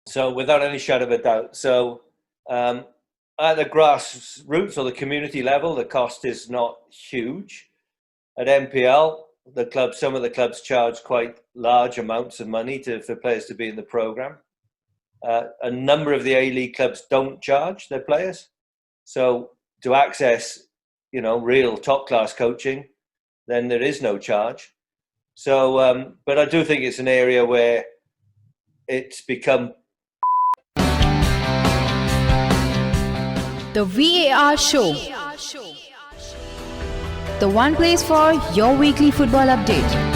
So without any shadow of a doubt. So at the grassroots or the community level, the cost is not huge. At NPL, some of the clubs charge quite large amounts of money for players to be in the program. A number of the A-League clubs don't charge their players. So to access, real top-class coaching, then there is no charge. So, but I do think it's an area where it's become... The VAR Show. The one place for your weekly football update.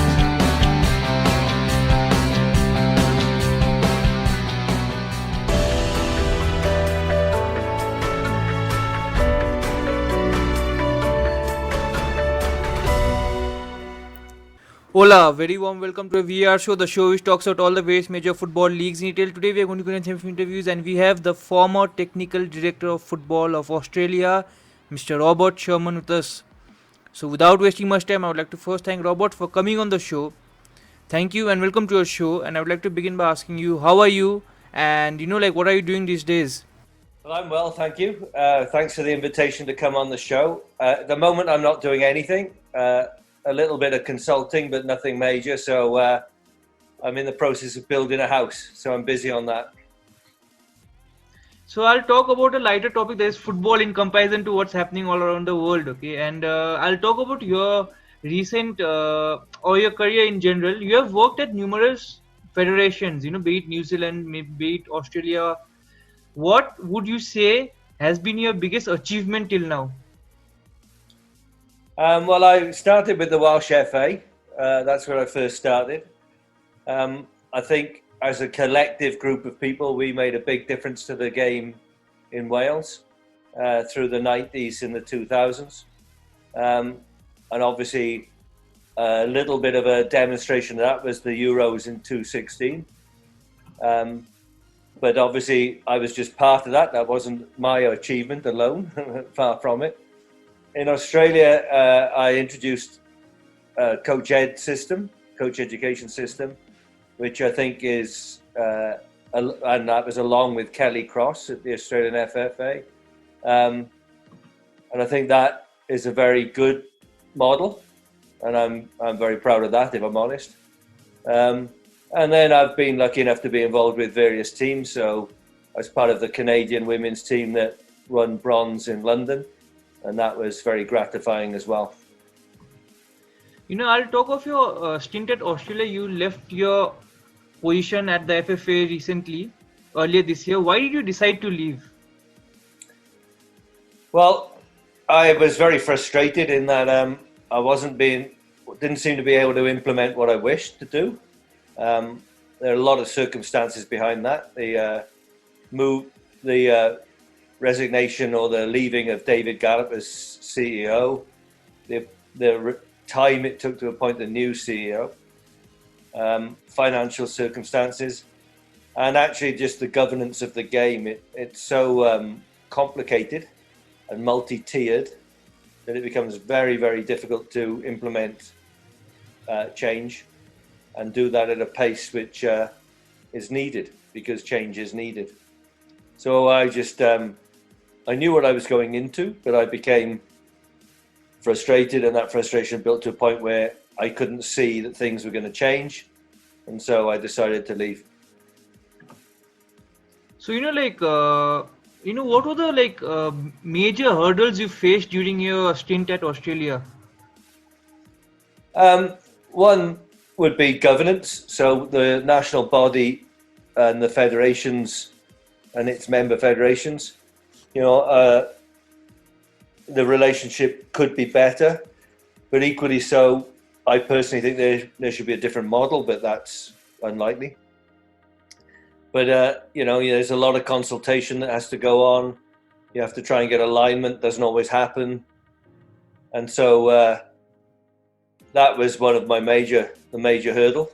Hola, very warm welcome to a VR show, the show which talks about all the various major football leagues in detail. Today we are going to conduct some interviews and we have the former technical director of football of Australia, Mr. Robert Sherman with us. So without wasting much time, I would like to first thank Robert for coming on the show. Thank you and welcome to your show, and I would like to begin by asking you, how are you and what are you doing these days? Well, I'm well, thank you. Thanks for the invitation to come on the show. At the moment, I'm not doing anything. A little bit of consulting, but nothing major. So I'm in the process of building a house. So I'm busy on that. So I'll talk about a lighter topic, that is football in comparison to what's happening all around the world. Okay, and I'll talk about your recent or your career in general. You have worked at numerous federations, be it New Zealand, be it Australia. What would you say has been your biggest achievement till now? Well, I started with the Welsh FA. That's where I first started. I think as a collective group of people, we made a big difference to the game in Wales through the 90s and the 2000s. And obviously, a little bit of a demonstration of that was the Euros in 2016. But obviously, I was just part of that. That wasn't my achievement alone, far from it. In Australia, I introduced a coach education system, which I think is, and that was along with Kelly Cross at the Australian FFA. And I think that is a very good model, and I'm very proud of that, if I'm honest. And then I've been lucky enough to be involved with various teams. So I was part of the Canadian women's team that won bronze in London. And that was very gratifying as well. I'll talk of your stint at Australia. You left your position at the FFA recently, earlier this year. Why did you decide to leave? Well, I was very frustrated in that I didn't seem to be able to implement what I wished to do. There are a lot of circumstances behind that. The resignation or the leaving of David Gallop as CEO, the time it took to appoint the new CEO, financial circumstances, and actually just the governance of the game. It's so complicated and multi-tiered that it becomes very, very difficult to implement change and do that at a pace which is needed, because change is needed. So I knew what I was going into, but I became frustrated, and that frustration built to a point where I couldn't see that things were going to change, and so I decided to leave. So what were the major hurdles you faced during your stint at Australia? One would be governance. So the national body and the federations and its member federations, the relationship could be better, but equally so, I personally think there should be a different model, but that's unlikely. But, there's a lot of consultation that has to go on. You have to try and get alignment, doesn't always happen. And so that was one of the major hurdle.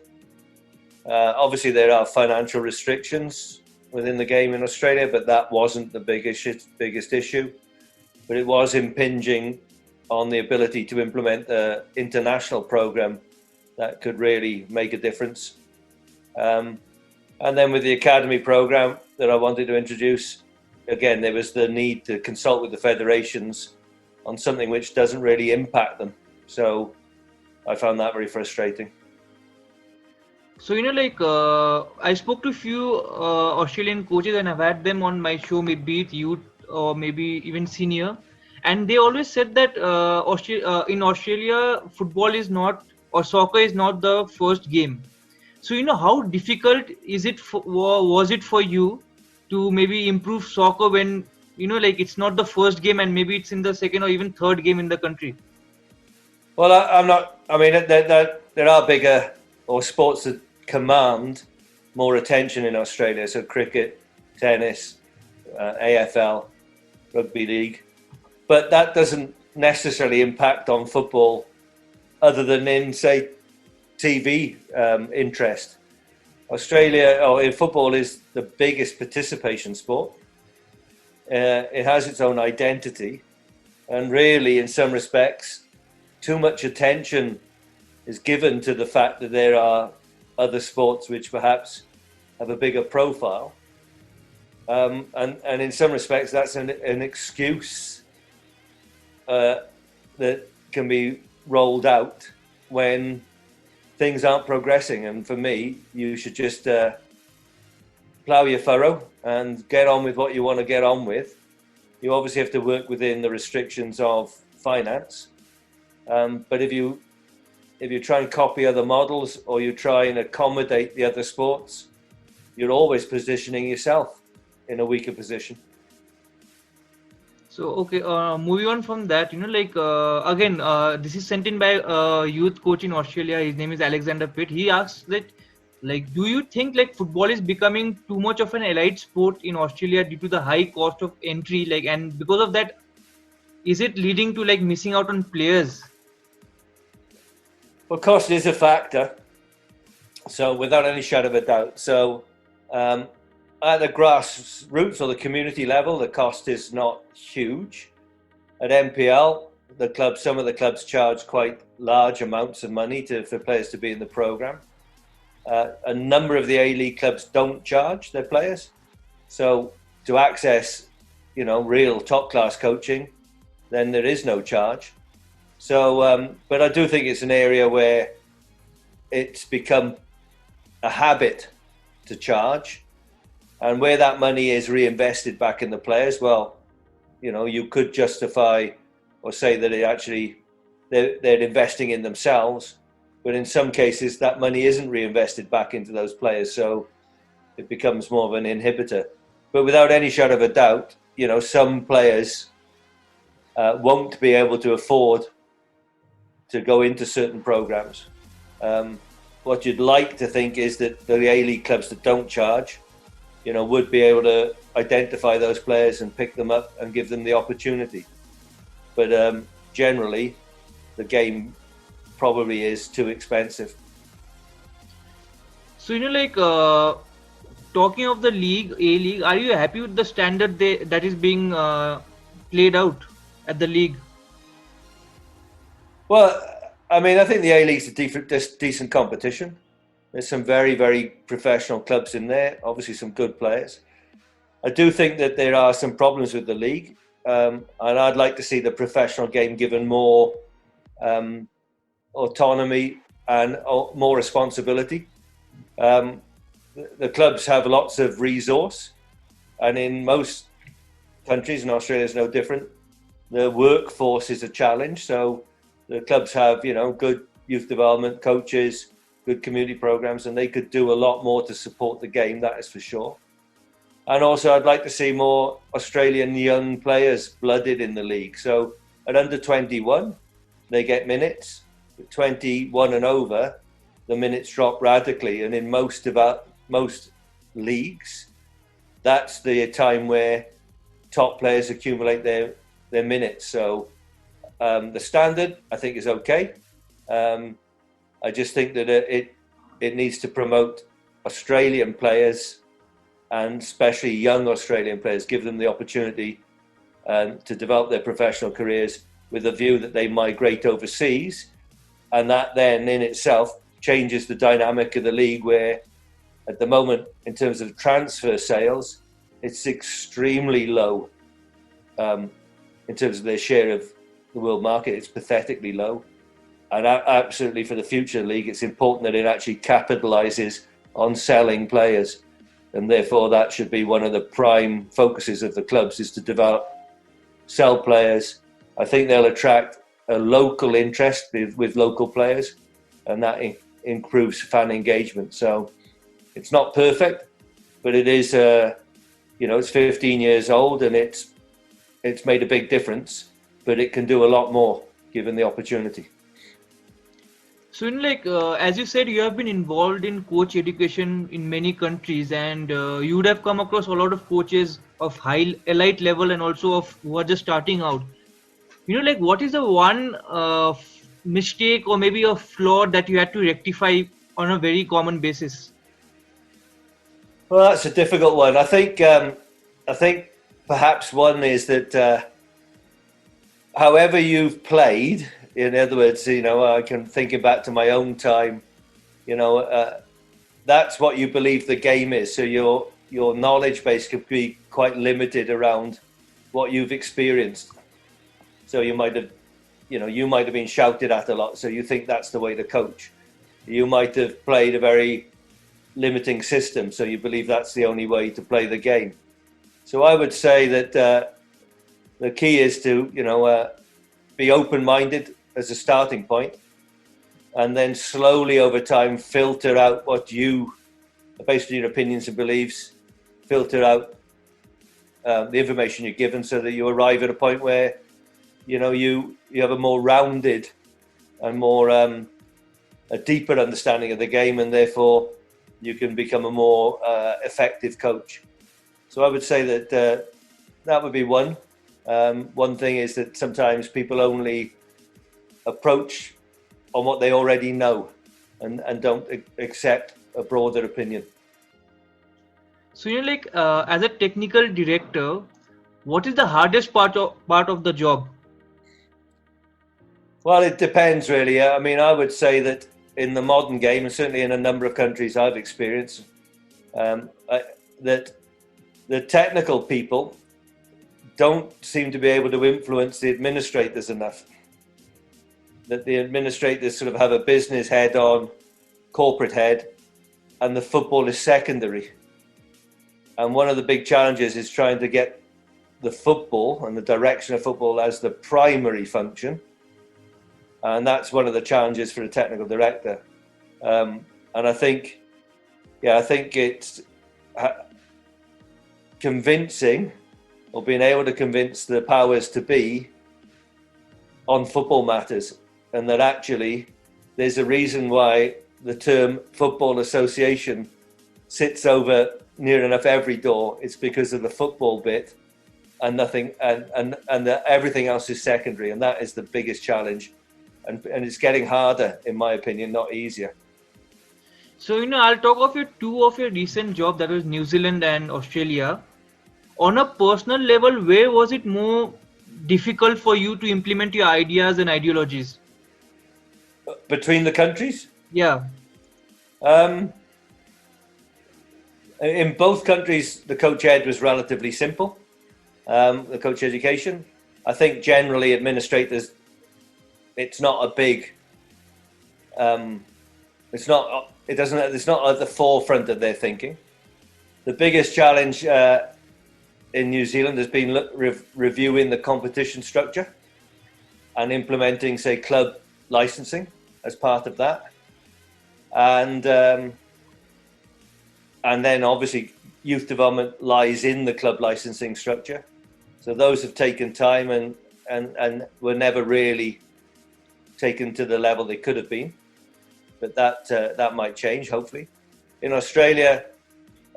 Obviously, there are financial restrictions within the game in Australia, but that wasn't the biggest issue. But it was impinging on the ability to implement the international program that could really make a difference. And then with the academy program that I wanted to introduce, again, there was the need to consult with the federations on something which doesn't really impact them. So I found that very frustrating. So, I spoke to a few Australian coaches and I've had them on my show, maybe it youth or maybe even senior. And they always said that in Australia, football is not, or soccer is not the first game. So, how difficult is it was it for you to maybe improve soccer when, it's not the first game and maybe it's in the second or even third game in the country? Well, I'm not, I mean, there are bigger or sports that command more attention in Australia. So cricket, tennis, AFL, rugby league. But that doesn't necessarily impact on football other than in, say, TV interest. Australia, in football, is the biggest participation sport. It has its own identity. And really, in some respects, too much attention is given to the fact that there are other sports which perhaps have a bigger profile. And in some respects, that's an excuse that can be rolled out when things aren't progressing. And for me, you should just plough your furrow and get on with what you want to get on with. You obviously have to work within the restrictions of finance. But if you try and copy other models or you try and accommodate the other sports, you're always positioning yourself in a weaker position. So, okay, moving on from that, again, this is sent in by a youth coach in Australia. His name is Alexander Pitt. He asks that, do you think football is becoming too much of an elite sport in Australia due to the high cost of entry? And because of that, is it leading to missing out on players? Well, cost is a factor. So without any shadow of a doubt. So at the grassroots or the community level, the cost is not huge. At NPL, some of the clubs charge quite large amounts of money for players to be in the program. A number of the ALeague clubs don't charge their players. So to access, real top class coaching, then there is no charge. So, but I do think it's an area where it's become a habit to charge, and where that money is reinvested back in the players, well, you could justify or say that they're investing in themselves, but in some cases that money isn't reinvested back into those players, so it becomes more of an inhibitor. But without any shadow of a doubt, some players won't be able to afford to go into certain programs. What you'd like to think is that the A-League clubs that don't charge, would be able to identify those players and pick them up and give them the opportunity. But generally, the game probably is too expensive. So, talking of the league, A-League, are you happy with the standard that is being played out at the league? Well, I mean, I think the A-League's a decent competition. There's some very, very professional clubs in there, obviously some good players. I do think that there are some problems with the league, and I'd like to see the professional game given more autonomy and more responsibility. The clubs have lots of resource, and in most countries, and Australia is no different, the workforce is a challenge. So the clubs have, good youth development coaches, good community programs, and they could do a lot more to support the game, that is for sure. And also I'd like to see more Australian young players blooded in the league. So at under 21, they get minutes. At 21 and over, the minutes drop radically. And in most leagues, that's the time where top players accumulate their minutes. So the standard, I think, is okay. I just think that it needs to promote Australian players, and especially young Australian players, give them the opportunity to develop their professional careers with a view that they migrate overseas. And that then in itself changes the dynamic of the league, where at the moment, in terms of transfer sales, it's extremely low. In terms of their share of the world market, it's pathetically low. And absolutely for the future league, it's important that it actually capitalises on selling players. And therefore, that should be one of the prime focuses of the clubs, is to develop, sell players. I think they'll attract a local interest with local players, and that improves fan engagement. So it's not perfect, but it is, it's 15 years old, and it's made a big difference, but it can do a lot more given the opportunity. So, as you said, you have been involved in coach education in many countries, and you would have come across a lot of coaches of high elite level and also of who are just starting out. What is the one mistake or maybe a flaw that you had to rectify on a very common basis? Well, that's a difficult one. I think perhaps one is that however you've played, in other words, I can think back to my own time, that's what you believe the game is. So your knowledge base could be quite limited around what you've experienced. So you might have been shouted at a lot, so you think that's the way to coach. You might have played a very limiting system, so you believe that's the only way to play the game. So I would say that the key is to, be open-minded as a starting point, and then slowly over time filter out what you, based on your opinions and beliefs, filter out the information you're given, so that you arrive at a point where you have a more rounded and more a deeper understanding of the game, and therefore you can become a more effective coach. So I would say that that would be one. One thing is that sometimes people only approach on what they already know and don't accept a broader opinion. So, as a technical director, what is the hardest part of the job? Well, it depends really. I mean, I would say that in the modern game, and certainly in a number of countries I've experienced, that the technical people don't seem to be able to influence the administrators enough. That the administrators sort of have a business head on, corporate head, and the football is secondary. And one of the big challenges is trying to get the football and the direction of football as the primary function. And that's one of the challenges for a technical director. And I think it's convincing, or being able to convince the powers to be on football matters, and that actually there's a reason why the term Football Association sits over near enough every door. It's because of the football bit, and nothing, and everything else is secondary, and that is the biggest challenge. And it's getting harder, in my opinion, not easier. So, I'll talk of two of your recent jobs, that was New Zealand and Australia. On a personal level, where was it more difficult for you to implement your ideas and ideologies? Between the countries? Yeah. In both countries, the coach ed was relatively simple. The coach education, I think generally administrators, it's not a big, it's not at the forefront of their thinking. The biggest challenge in New Zealand has been reviewing the competition structure and implementing, say, club licensing as part of that, and then obviously youth development lies in the club licensing structure. So those have taken time and were never really taken to the level they could have been, but that might change, hopefully. In Australia,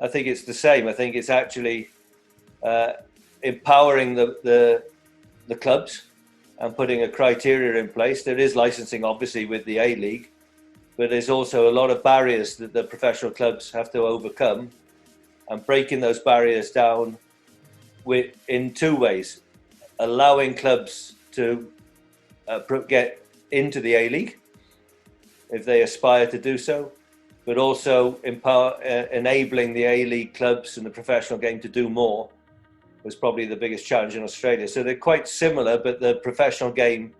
I think it's the same. I think it's actually empowering the clubs and putting a criteria in place. There is licensing, obviously, with the ALeague, but there's also a lot of barriers that the professional clubs have to overcome, and breaking those barriers down in two ways: allowing clubs to get into the ALeague if they aspire to do so, but also enabling the A-League clubs and the professional game to do more was probably the biggest challenge in Australia. So they're quite similar, but the professional game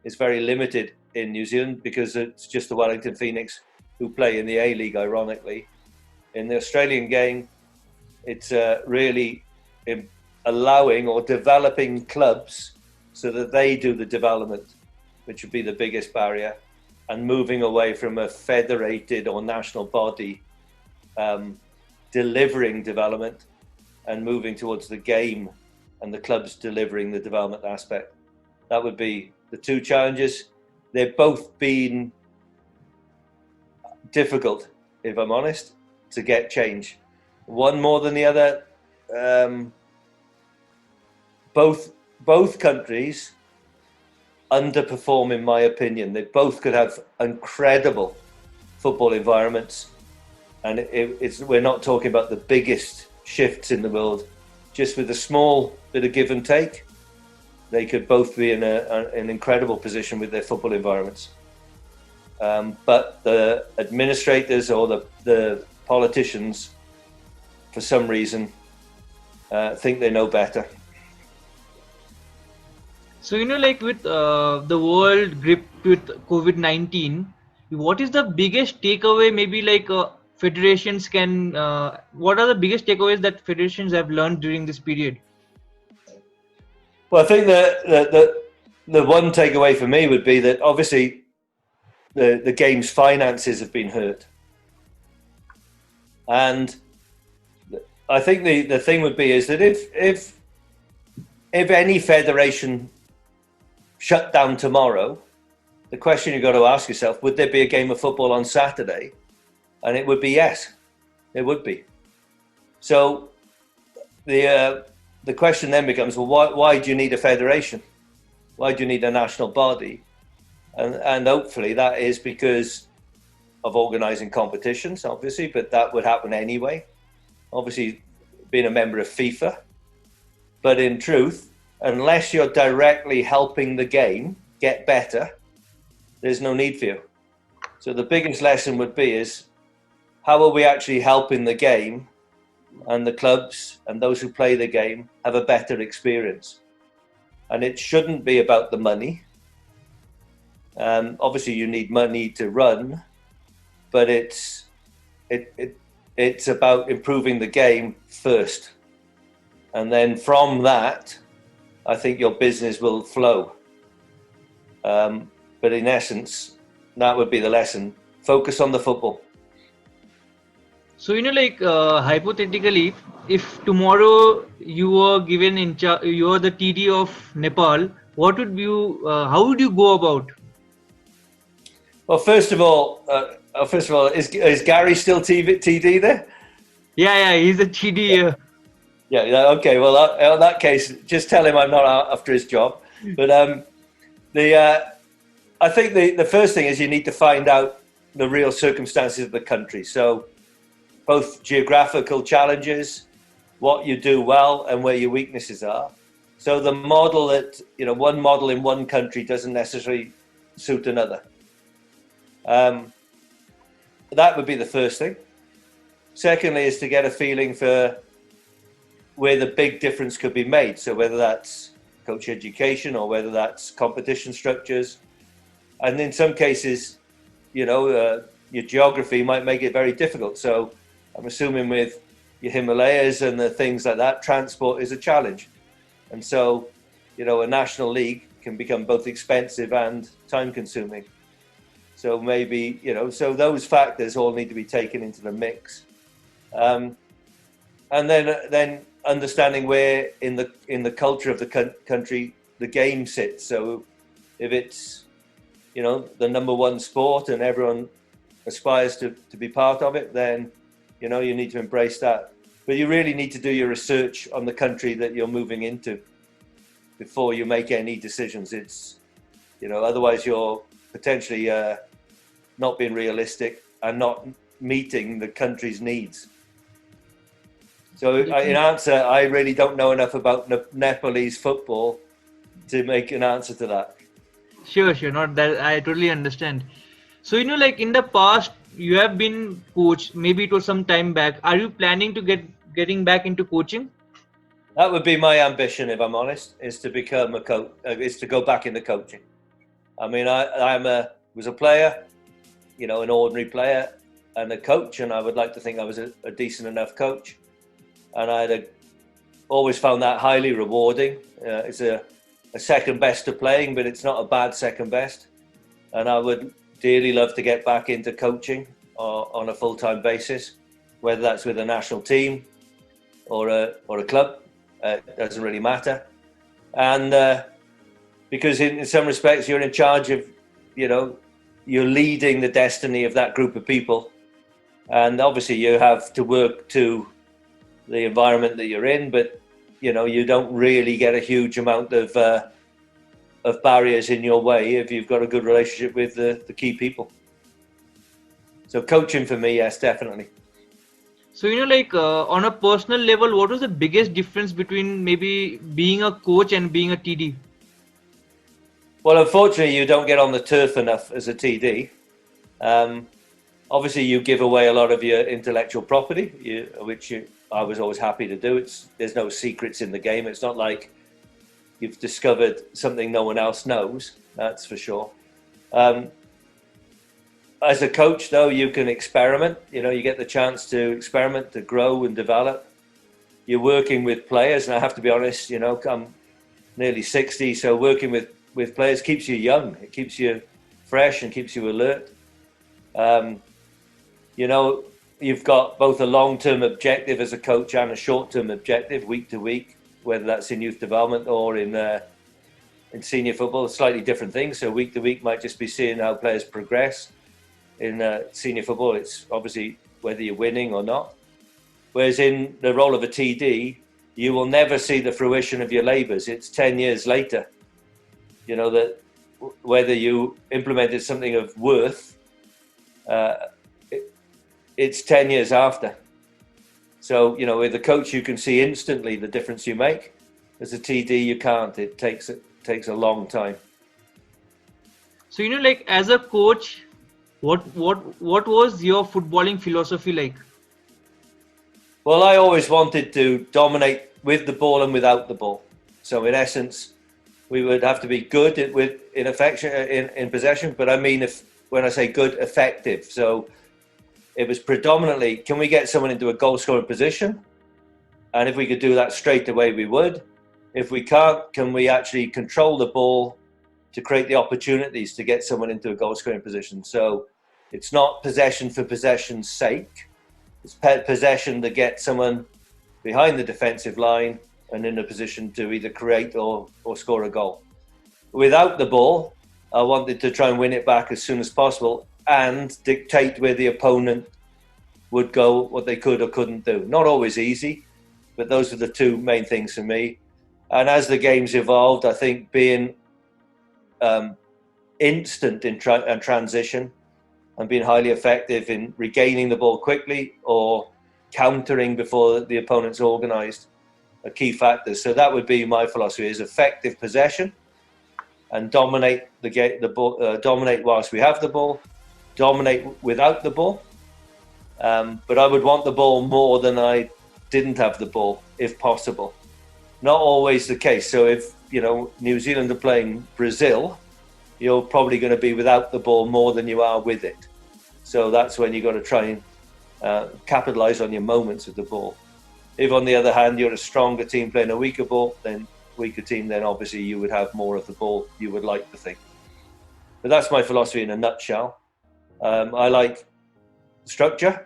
is very limited in New Zealand because it's just the Wellington Phoenix who play in the A-League, ironically. In the Australian game, it's really allowing or developing clubs so that they do the development, which would be the biggest barrier, and moving away from a federated or national body delivering development and moving towards the game and the clubs delivering the development aspect. That would be the two challenges. They've both been difficult, if I'm honest, to get change. One more than the other. Both countries underperform, in my opinion. They both could have incredible football environments, and we're not talking about the biggest shifts in the world. Just with a small bit of give and take, they could both be in an incredible position with their football environments. But the administrators or the politicians, for some reason, think they know better. So, like with the world gripped with COVID-19, what is the biggest takeaway? Maybe like federations can, what are the biggest takeaways that federations have learned during this period? Well, I think the one takeaway for me would be that obviously the game's finances have been hurt. And I think the thing would be is that if any federation shut down tomorrow, the question you've got to ask yourself, would there be a game of football on Saturday? And it would be yes, it would be. So the question then becomes, well, why do you need a federation? Why do you need a national body? And hopefully that is because of organising competitions, obviously, but that would happen anyway. Obviously, being a member of FIFA. But in truth, unless you're directly helping the game get better, there's no need for you. So the biggest lesson would be is, how are we actually helping the game and the clubs and those who play the game have a better experience? And it shouldn't be about the money. Obviously, you need money to run, but it's about improving the game first. And then from that, I think your business will flow. But in essence, that would be the lesson. Focus on the football. So, like hypothetically, if tomorrow you were given you are the TD of Nepal, what would you, how would you go about? Well, first of all, is Gary still TD there? Yeah, he's a TD. Yeah, okay. Well, in that case, just tell him I'm not after his job. But I think the first thing is you need to find out the real circumstances of the country. So both geographical challenges, what you do well and where your weaknesses are. So the model that, one model in one country doesn't necessarily suit another. That would be the first thing. Secondly is to get a feeling for where the big difference could be made. So whether that's coach education or whether that's competition structures. And in some cases, your geography might make it very difficult. So I'm assuming with your Himalayas and the things like that, transport is a challenge. And so, a national league can become both expensive and time consuming. So maybe, so those factors all need to be taken into the mix. And then understanding where in the culture of the country the game sits. So if it's, the number one sport and everyone aspires to be part of it, then, you need to embrace that. But you really need to do your research on the country that you're moving into before you make any decisions. It's, otherwise you're potentially not being realistic and not meeting the country's needs. So in answer, I really don't know enough about Nepalese football to make an answer to that. Sure, not that. I totally understand. So, like in the past, you have been coach. Maybe it was some time back. Are you planning to getting back into coaching? That would be my ambition, if I'm honest, is to become a coach, is to go back into coaching. I mean, was a player, an ordinary player and a coach, and I would like to think I was a decent enough coach. And always found that highly rewarding. It's a second best to playing, but it's not a bad second best. And I would dearly love to get back into coaching on a full-time basis, whether that's with a national team or a club. It doesn't really matter. And because in some respects you're in charge of, you're leading the destiny of that group of people. And obviously you have to work to the environment that you're in, but you don't really get a huge amount of barriers in your way if you've got a good relationship with the key people. So coaching for me, yes, definitely. So on a personal level, what was the biggest difference between maybe being a coach and being a TD? Well, unfortunately, you don't get on the turf enough as a TD. Obviously, you give away a lot of your intellectual property, which I was always happy to do. There's no secrets in the game. It's not like you've discovered something no one else knows. That's for sure. As a coach, though, you can experiment. You get the chance to experiment, to grow and develop. You're working with players, and I have to be honest. I'm nearly 60, so working with players keeps you young. It keeps you fresh and keeps you alert. You've got both a long-term objective as a coach and a short-term objective, week to week, whether that's in youth development or in senior football, slightly different things. So week to week might just be seeing how players progress. In senior football, it's obviously whether you're winning or not. Whereas in the role of a TD, you will never see the fruition of your labours. It's 10 years later, that whether you implemented something of worth, it's 10 years after. So, with a coach, you can see instantly the difference you make. As a TD, you can't. It takes a long time. So, as a coach, what was your footballing philosophy like? Well, I always wanted to dominate with the ball and without the ball. So, in essence, we would have to be good in possession. But I mean, when I say good, effective. So it was predominantly, can we get someone into a goal-scoring position? And if we could do that straight away, we would. If we can't, can we actually control the ball to create the opportunities to get someone into a goal-scoring position? So it's not possession for possession's sake. It's possession to get someone behind the defensive line and in a position to either create or score a goal. Without the ball, I wanted to try and win it back as soon as possible and dictate where the opponent would go, what they could or couldn't do. Not always easy, but those were the two main things for me. And as the game's evolved, I think being instant in transition and being highly effective in regaining the ball quickly or countering before the opponent's organised are key factors. So that would be my philosophy: is effective possession and dominate the ball, dominate whilst we have the ball, dominate without the ball. But I would want the ball more than I didn't have the ball, if possible. Not always the case. So if New Zealand are playing Brazil, you're probably going to be without the ball more than you are with it. So that's when you've got to try and capitalise on your moments with the ball. If, on the other hand, you're a stronger team playing a weaker team, then obviously you would have more of the ball, you would like to think. But that's my philosophy in a nutshell. I like structure,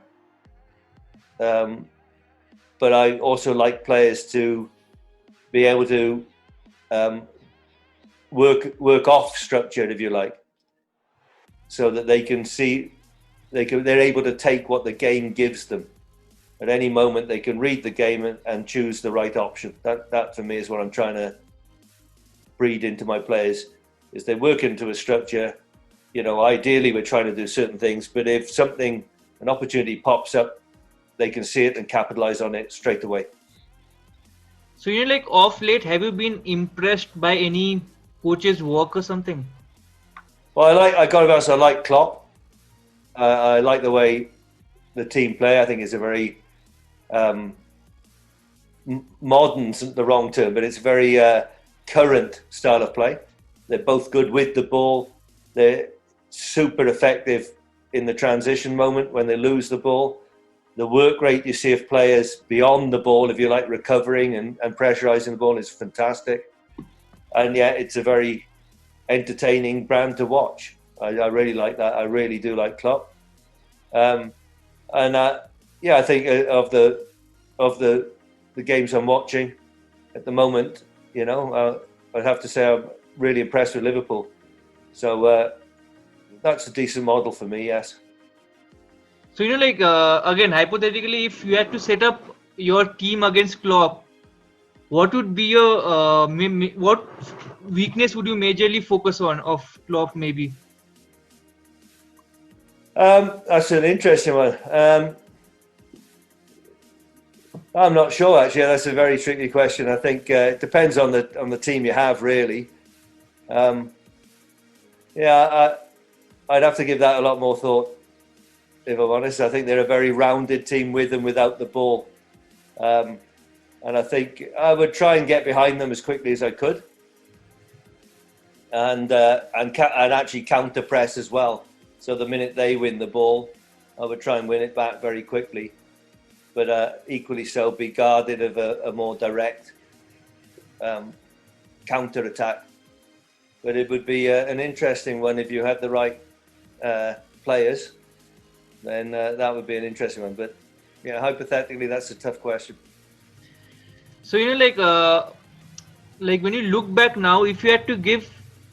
but I also like players to be able to work off structure, if you like, so that they can see, they're able to take what the game gives them. At any moment, they can read the game and choose the right option. That for me is what I'm trying to breed into my players. Is they work into a structure. Ideally we're trying to do certain things, but if an opportunity pops up, they can see it and capitalize on it straight away. So off late, have you been impressed by any coach's work or something? Well, I like Klopp. I like the way the team play. I think it's a very modern, isn't the wrong term, but it's a very current style of play. They're both good with the ball. They're super effective in the transition moment when they lose the ball. The work rate you see of players beyond the ball, if you like, recovering and pressurising the ball is fantastic. And yeah, it's a very entertaining brand to watch. I really like that. I really do like Klopp. I think of the games I'm watching at the moment, I'd have to say I'm really impressed with Liverpool. So that's a decent model for me, yes. So, again, hypothetically, if you had to set up your team against Klopp, what would be your, what weakness would you majorly focus on of Klopp maybe? That's an interesting one. I'm not sure, actually. That's a very tricky question. I think it depends on the team you have, really. I'd have to give that a lot more thought, if I'm honest. I think they're a very rounded team with and without the ball. And I think I would try and get behind them as quickly as I could. And actually counter press as well. So the minute they win the ball, I would try and win it back very quickly. But equally so, be guarded of a more direct counter attack. But it would be an interesting one if you had the right players. Then that would be an interesting one. But yeah, hypothetically, that's a tough question. So like when you look back now, if you had to give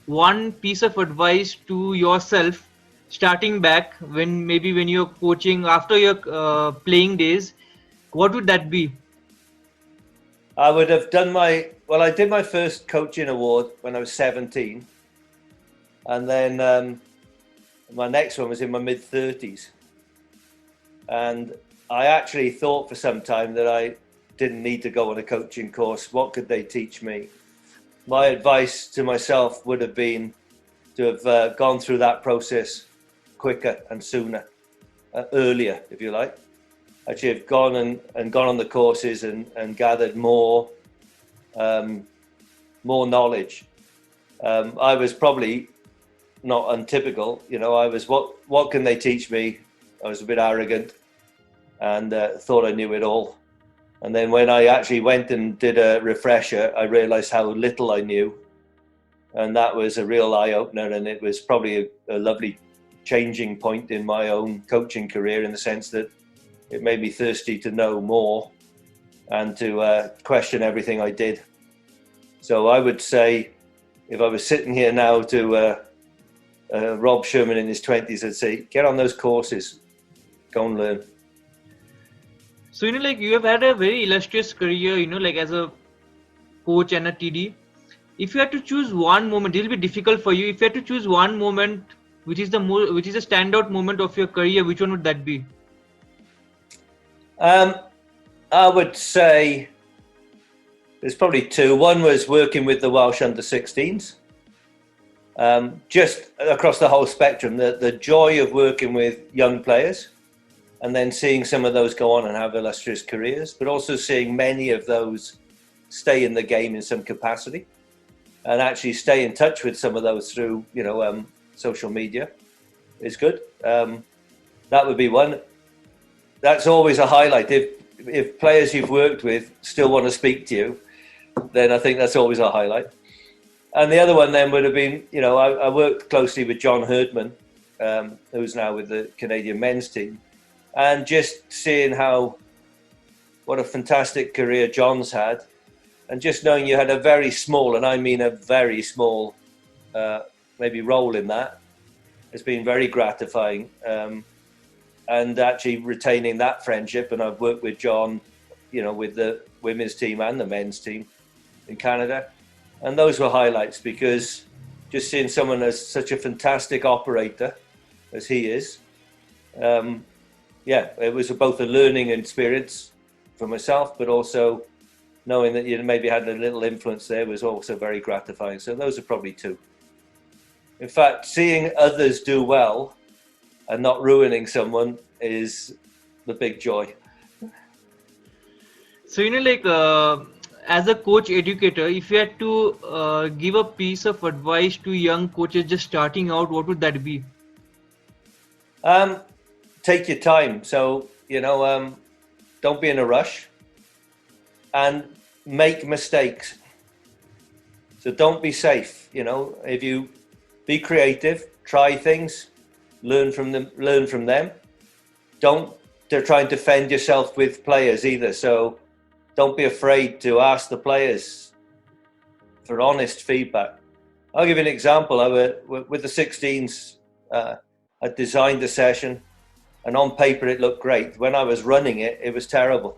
one piece of advice to yourself, starting back when you're coaching after your playing days, what would that be? I would have done I did my first coaching award when I was 17. And then my next one was in my mid-30s. And I actually thought for some time that I didn't need to go on a coaching course. What could they teach me? My advice to myself would have been to have gone through that process quicker and sooner, earlier, if you like. Actually have gone on the courses and gathered more knowledge. I was probably not untypical, I was what can they teach me? I was a bit arrogant and thought I knew it all. And then when I actually went and did a refresher, I realised how little I knew, and that was a real eye opener. And it was probably a lovely changing point in my own coaching career, in the sense that it made me thirsty to know more and to question everything I did. So I would say, if I was sitting here now to Rob Sherman in his 20s, I'd say, get on those courses, go and learn. So, you have had a very illustrious career, as a coach and a TD. If you had to choose one moment, it'll be difficult for you. If you had to choose one moment, which is a standout moment of your career, which one would that be? I would say there's probably two. One was working with the Welsh under-16s. Just across the whole spectrum, the joy of working with young players, and then seeing some of those go on and have illustrious careers, but also seeing many of those stay in the game in some capacity, and actually stay in touch with some of those through, social media is good. That would be one. That's always a highlight. If players you've worked with still want to speak to you, then I think that's always a highlight. And the other one then would have been, I worked closely with John Herdman, who's now with the Canadian men's team, and just seeing what a fantastic career John's had, and just knowing you had a very small, and I mean a very small, maybe role in that, has been very gratifying. And actually retaining that friendship, and I've worked with John, with the women's team and the men's team in Canada, and those were highlights, because just seeing someone as such a fantastic operator as he is, it was both a learning experience for myself, but also knowing that you maybe had a little influence there was also very gratifying. So those are probably two. In fact, seeing others do well and not ruining someone is the big joy. So, as a coach educator, if you had to give a piece of advice to young coaches just starting out, what would that be? Take your time. So, don't be in a rush and make mistakes. So don't be safe. If you be creative, try things, learn from them. Don't try and defend yourself with players either. So don't be afraid to ask the players for honest feedback. I'll give you an example. With the 16s, I designed the session, and on paper it looked great. When I was running it, it was terrible.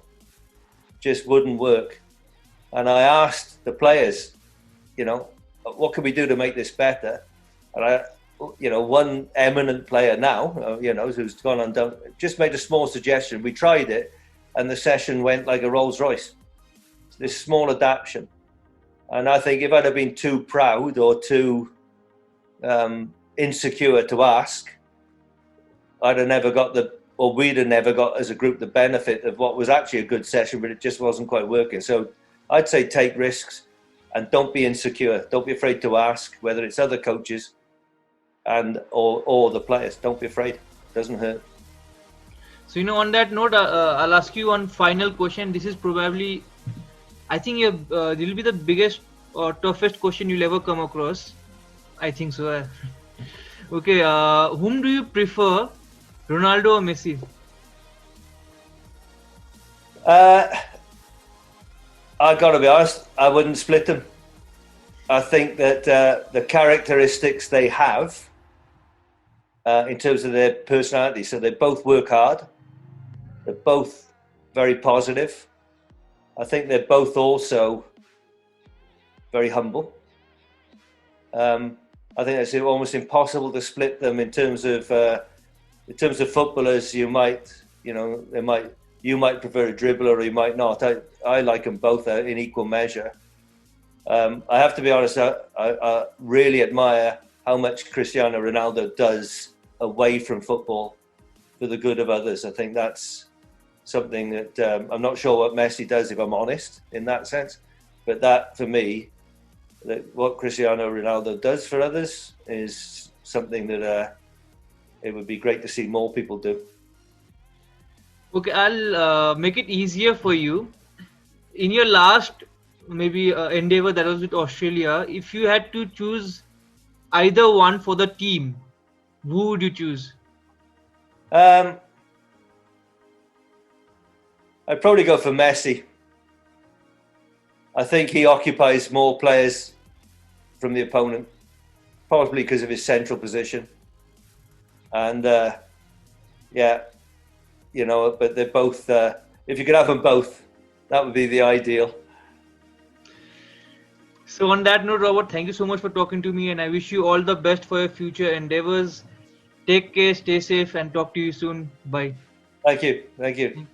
Just wouldn't work. And I asked the players, what can we do to make this better? And one eminent player now, who's gone and done, just made a small suggestion. We tried it, and the session went like a Rolls Royce. This small adaptation. And I think if I'd have been too proud or too insecure to ask, we'd have never got as a group the benefit of what was actually a good session, but it just wasn't quite working. So I'd say take risks and don't be insecure. Don't be afraid to ask, whether it's other coaches or the players. Don't be afraid. It doesn't hurt. So, on that note, I'll ask you one final question. This is probably, I think, it will be the biggest or toughest question you'll ever come across. I think so. Okay, whom do you prefer, Ronaldo or Messi? I've got to be honest, I wouldn't split them. I think that the characteristics they have in terms of their personality, so they both work hard, they're both very positive. I think they're both also very humble. I think it's almost impossible to split them in terms of footballers. You might prefer a dribbler or you might not. I like them both in equal measure. I have to be honest, I really admire how much Cristiano Ronaldo does away from football for the good of others. I think that's something that I'm not sure what Messi does, if I'm honest, in that sense. But that, for me, what Cristiano Ronaldo does for others is something that it would be great to see more people do. Okay, I'll make it easier for you. In your last endeavor, that was with Australia, if you had to choose either one for the team, who would you choose? I'd probably go for Messi. I think he occupies more players from the opponent, probably because of his central position. And but they're both, if you could have them both, that would be the ideal. So on that note, Robert, thank you so much for talking to me, and I wish you all the best for your future endeavors. Take care, stay safe, and talk to you soon. Bye. Thank you. Thank you.